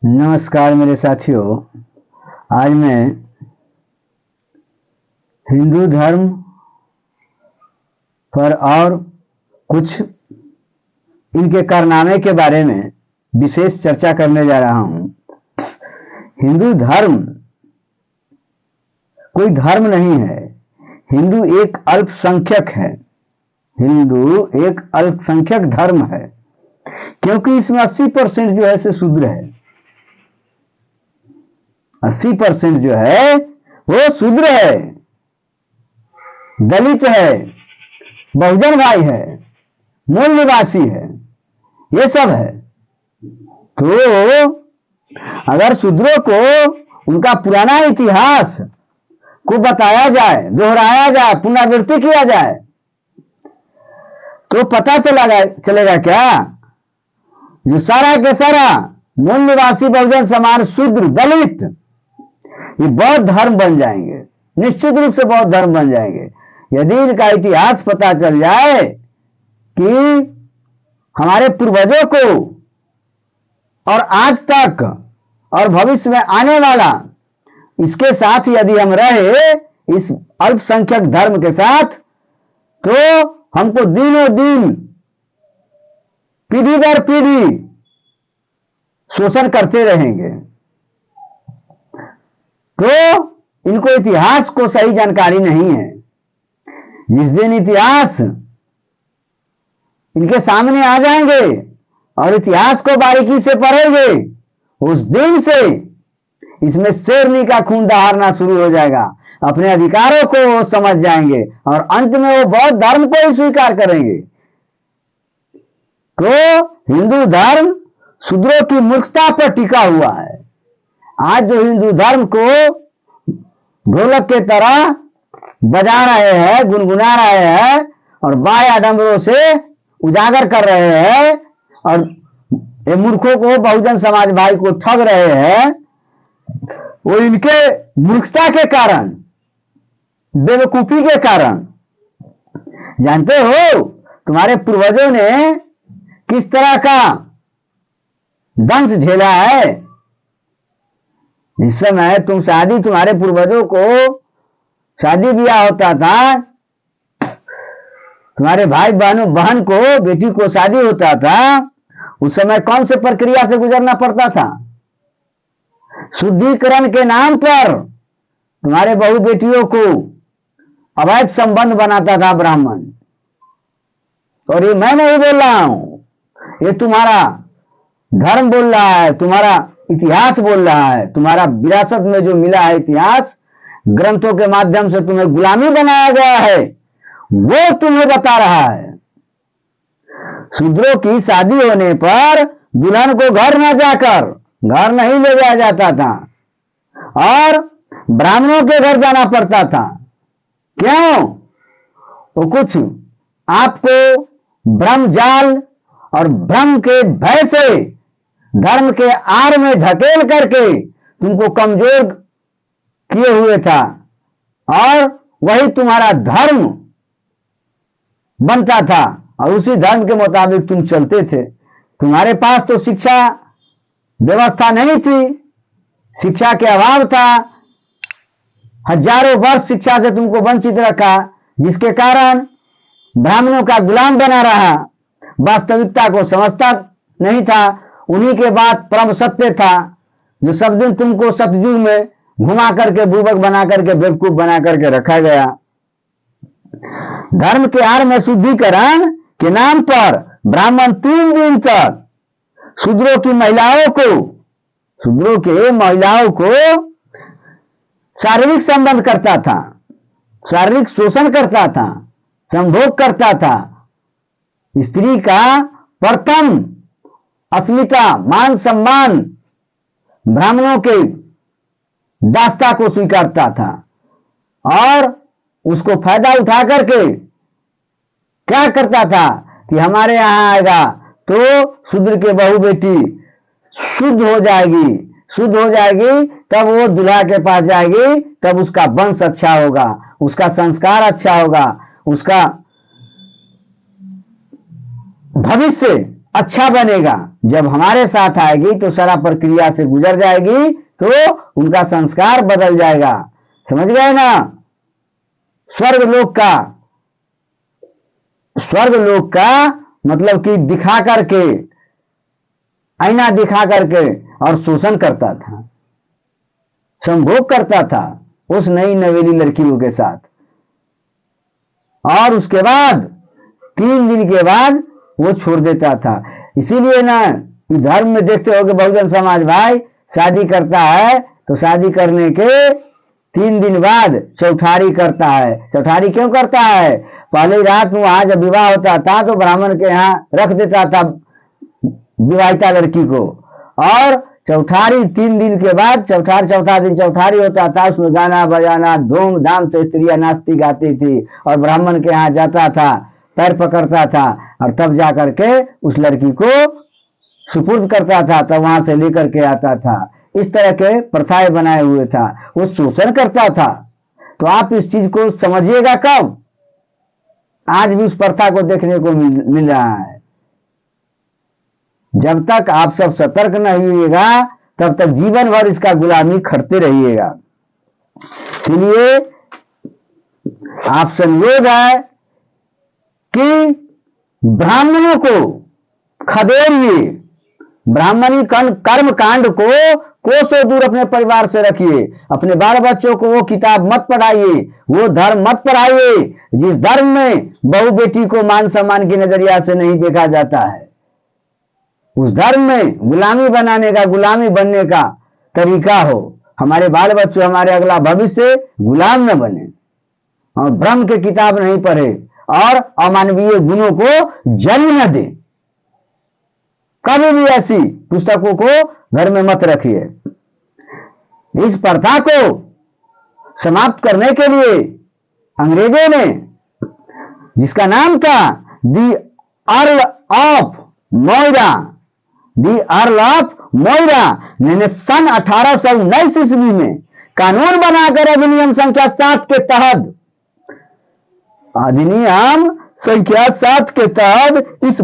नमस्कार मेरे साथियों। आज मैं हिंदू धर्म पर और कुछ इनके कारनामे के बारे में विशेष चर्चा करने जा रहा हूं। हिंदू धर्म कोई धर्म नहीं है। हिंदू एक अल्पसंख्यक है। हिंदू एक अल्पसंख्यक धर्म है, क्योंकि इसमें 80% जो है से शूद्र है। 80% जो है वो शूद्र है, दलित है, बहुजन भाई है, मूल निवासी है, ये सब है। तो अगर शूद्रों को उनका पुराना इतिहास को बताया जाए, दोहराया जाए, पुनरावृत्ति किया जाए, तो पता चलेगा क्या, जो सारा के सारा मूल निवासी बहुजन समाज शूद्र दलित ये बौद्ध धर्म बन जाएंगे, निश्चित रूप से बौद्ध धर्म बन जाएंगे। यदि इनका इतिहास पता चल जाए कि हमारे पूर्वजों को और आज तक और भविष्य में आने वाला, इसके साथ यदि हम रहे इस अल्पसंख्यक धर्म के साथ, तो हमको दिनों दिन पीढ़ी दर पीढ़ी शोषण करते रहेंगे। तो इनको इतिहास को सही जानकारी नहीं है। जिस दिन इतिहास इनके सामने आ जाएंगे और इतिहास को बारीकी से पढ़ेंगे, उस दिन से इसमें शेरनी का खून दहाड़ना शुरू हो जाएगा। अपने अधिकारों को वो समझ जाएंगे और अंत में वो बौद्ध धर्म को ही स्वीकार करेंगे। तो हिंदू धर्म शूद्रों की मूर्खता पर टिका हुआ है। आज जो हिंदू धर्म को ढोलक के तरह बजा रहे हैं, गुनगुना रहे हैं और बाह्य आडंबरों से उजागर कर रहे हैं और ये मूर्खों को, बहुजन समाज भाई को ठग रहे हैं, वो इनके मूर्खता के कारण, बेवकूफी के कारण। जानते हो तुम्हारे पूर्वजों ने किस तरह का दंश झेला है। इस समय तुम्हारे पूर्वजों को शादी ब्याह होता था, तुम्हारे भाई बहन को, बेटी को शादी होता था, उस समय कौन से प्रक्रिया से गुजरना पड़ता था। शुद्धिकरण के नाम पर तुम्हारे बहू बेटियों को अवैध संबंध बनाता था ब्राह्मण। और ये मैं नहीं बोल रहा हूं, ये तुम्हारा धर्म बोल रहा है, तुम्हारा इतिहास बोल रहा है। तुम्हारा विरासत में जो मिला है इतिहास, ग्रंथों के माध्यम से तुम्हें गुलामी बनाया गया है, वो तुम्हें बता रहा है। शूद्रों की शादी होने पर दुल्हन को घर न जाकर, घर नहीं ले जाया जाता था और ब्राह्मणों के घर जाना पड़ता था। क्यों? वो कुछ आपको ब्रह्म जाल और भ्रम के भय से धर्म के आड़ में धकेल करके तुमको कमजोर किए हुए था और वही तुम्हारा धर्म बनता था और उसी धर्म के मुताबिक तुम चलते थे। तुम्हारे पास तो शिक्षा व्यवस्था नहीं थी, शिक्षा के अभाव था। हजारों वर्ष शिक्षा से तुमको वंचित रखा, जिसके कारण ब्राह्मणों का गुलाम बना रहा, वास्तविकता को समझता नहीं था। उन्हीं के बाद परम सत्य था, जो सब दिन तुमको सतयुग में घुमा करके, बुर्बक बना करके, बेवकूफ बना करके रखा गया। धर्म के आड़ में शुद्धिकरण के नाम पर ब्राह्मण 3 दिन तक शूद्रों की महिलाओं को, शूद्रों के महिलाओं को शारीरिक संबंध करता था, शारीरिक शोषण करता था, संभोग करता था। स्त्री का प्रथम अस्मिता, मान सम्मान ब्राह्मणों के दास्ता को स्वीकारता था और उसको फायदा उठा करके क्या करता था कि हमारे यहां आएगा तो शूद्र के बहू बेटी शुद्ध हो जाएगी, शुद्ध हो जाएगी, तब वो दूल्हा के पास जाएगी, तब उसका वंश अच्छा होगा, उसका संस्कार अच्छा होगा, उसका भविष्य अच्छा बनेगा। जब हमारे साथ आएगी तो सारा प्रक्रिया से गुजर जाएगी, तो उनका संस्कार बदल जाएगा। समझ गए ना? स्वर्ग लोक का मतलब कि दिखा करके, आईना दिखा करके और शोषण करता था, संभोग करता था उस नई नवेली लड़कियों के साथ। और उसके बाद 3 दिन के बाद वो छोड़ देता था। इसीलिए ना धर्म में देखते हो कि बहुजन समाज भाई शादी करता है तो शादी करने के 3 दिन बाद चौठारी करता है। चौठारी क्यों करता है? पहली रात में वहां जब विवाह होता था तो ब्राह्मण के यहाँ रख देता था विवाहिता लड़की को, और चौठारी 3 दिन के बाद चौथा दिन चौठारी होता था। उसमें गाना बजाना धूमधाम से स्त्रियां नाचती गाती थी, और ब्राह्मण के यहाँ जाता था, पैर पकड़ता था, और तब जाकर के उस लड़की को सुपुर्द करता था, तब वहां से लेकर के आता था। इस तरह के प्रथाएं बनाए हुए था, वो शोषण करता था। तो आप इस चीज को समझिएगा कब? आज भी उस प्रथा को देखने को मिल रहा है। जब तक आप सब सतर्क नहीं होइएगा तब तक जीवन भर इसका गुलामी खटते रहिएगा। इसलिए आप संयोग है कि ब्राह्मणों को खदेड़िए, ब्राह्मणी कर्म कांड को कोसों दूर अपने परिवार से रखिए। अपने बाल बच्चों को वो किताब मत पढ़ाइए, वो धर्म मत पढ़ाइए जिस धर्म में बहू बेटी को मान सम्मान की नजरिया से नहीं देखा जाता है। उस धर्म में गुलामी बनाने का, गुलामी बनने का तरीका हो। हमारे बाल बच्चों, हमारे अगला भविष्य गुलाम न बने, और ब्रह्म की किताब नहीं पढ़े और अमानवीय गुणों को जन्म न दे। कभी भी ऐसी पुस्तकों को घर में मत रखिए। इस प्रथा को समाप्त करने के लिए अंग्रेजों ने, जिसका नाम था दी अर्ल ऑफ मोइरा, ने सन 1819 ईस्वी में कानून बनाकर अधिनियम संख्या 7 के तहत, अधिनियम संख्या 7 के तहत इस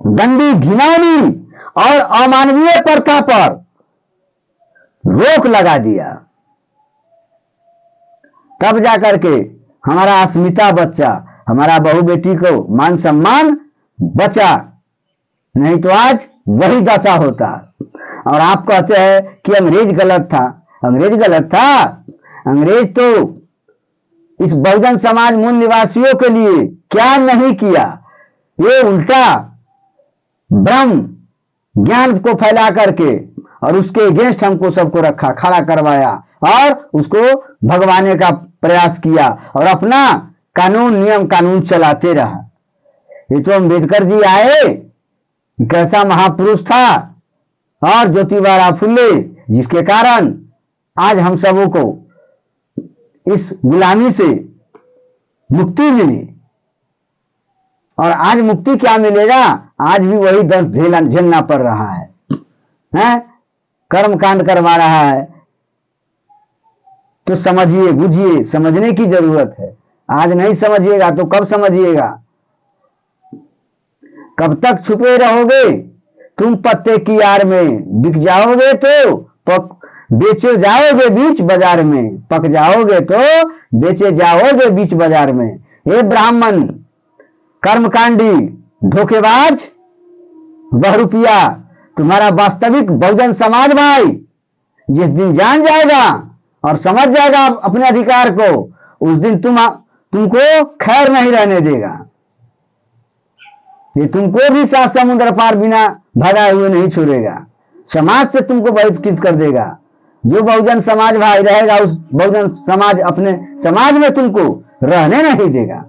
गंदी, घिनौनी और अमानवीय प्रथा पर रोक लगा दिया। तब जाकर के हमारा अस्मिता बच्चा, हमारा बहू बेटी को मान सम्मान बचा, नहीं तो आज वही दशा होता। और आप कहते हैं कि अंग्रेज गलत था। अंग्रेज गलत था? अंग्रेज तो इस बहुजन समाज मूल निवासियों के लिए क्या नहीं किया। ये उल्टा ब्रह्म ज्ञान को फैला करके और उसके अगेंस्ट हमको सबको रखा, खड़ा करवाया और उसको भगवाने का प्रयास किया, और अपना कानून, नियम कानून चलाते रहा। ये तो अम्बेडकर जी आए, कैसा महापुरुष था, और ज्योतिबा फुले, जिसके कारण आज हम सबों को इस गुलामी से मुक्ति मिली। और आज मुक्ति क्या मिलेगा? आज भी वही दंश झेलना पड़ रहा है? कर्म कांड करवा रहा है। तो समझिए, बुझिए, समझने की जरूरत है। आज नहीं समझिएगा तो कब समझिएगा? कब तक छुपे रहोगे? तुम पत्ते की आड़ में बिक जाओगे तो बेचे जाओगे बीच बाजार में, पक जाओगे तो बेचे जाओगे बीच बाजार में। हे ब्राह्मण कर्मकांडी, धोखेबाज, बहुरूपिया, तुम्हारा वास्तविक बहुजन समाज भाई जिस दिन जान जाएगा और समझ जाएगा अपने अधिकार को, उस दिन तुमको खैर नहीं रहने देगा। ये तुमको भी 7 समुद्र पार बिना भगाए हुए नहीं छोड़ेगा। समाज से तुमको बहिष्कृत कर देगा। जो बहुजन समाज भाई रहेगा, उस बहुजन समाज अपने समाज में तुमको रहने नहीं देगा।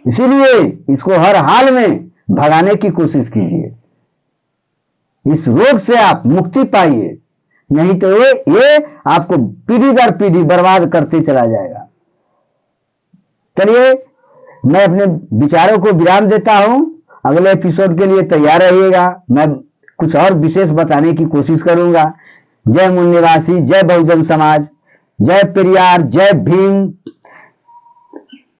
इसीलिए इसको हर हाल में भगाने की कोशिश कीजिए। इस रोग से आप मुक्ति पाइए, नहीं तो ये आपको पीढ़ी दर पीढ़ी बर्बाद करते चला जाएगा। चलिए, मैं अपने विचारों को विराम देता हूं। अगले एपिसोड के लिए तैयार रहिएगा। मैं कुछ और विशेष बताने की कोशिश करूंगा। जय मूल निवासी, जय बहुजन समाज, जय पेरियार, जय भीम।